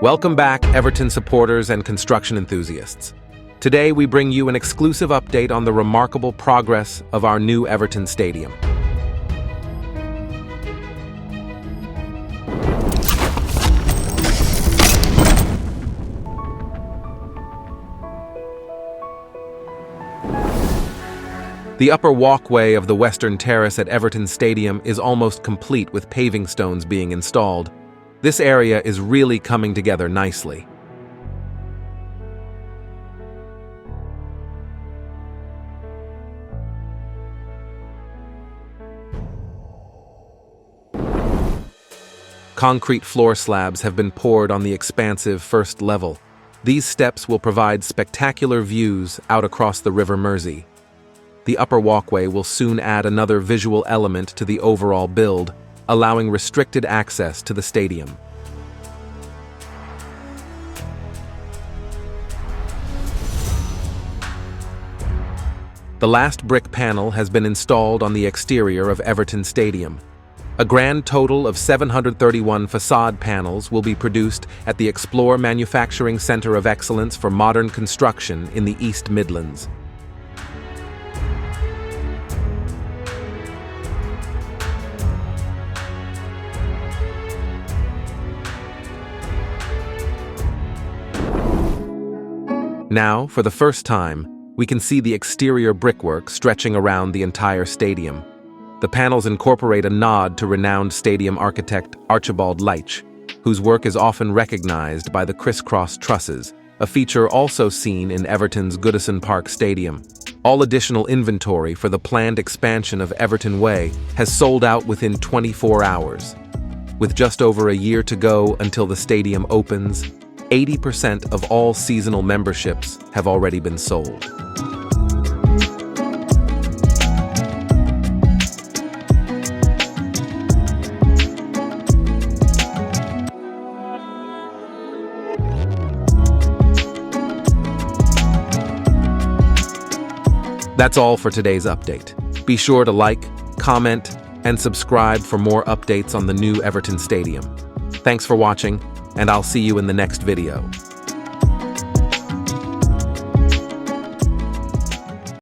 Welcome back, Everton supporters and construction enthusiasts. Today we bring you an exclusive update on the remarkable progress of our new Everton Stadium. The upper walkway of the western terrace at Everton Stadium is almost complete, with paving stones being installed. This area is really coming together nicely. Concrete floor slabs have been poured on the expansive first level. These steps will provide spectacular views out across the River Mersey. The upper walkway will soon add another visual element to the overall build, allowing restricted access to the stadium. The last brick panel has been installed on the exterior of Everton Stadium. A grand total of 731 facade panels will be produced at the Explore Manufacturing Center of Excellence for Modern Construction in the East Midlands. Now, for the first time, we can see the exterior brickwork stretching around the entire stadium. The panels incorporate a nod to renowned stadium architect Archibald Leitch, whose work is often recognized by the crisscross trusses, a feature also seen in Everton's Goodison Park Stadium. All additional inventory for the planned expansion of Everton Way has sold out within 24 hours. With just over a year to go until the stadium opens, 80% of all seasonal memberships have already been sold. That's all for today's update. Be sure to like, comment, and subscribe for more updates on the new Everton Stadium. Thanks for watching, and I'll see you in the next video.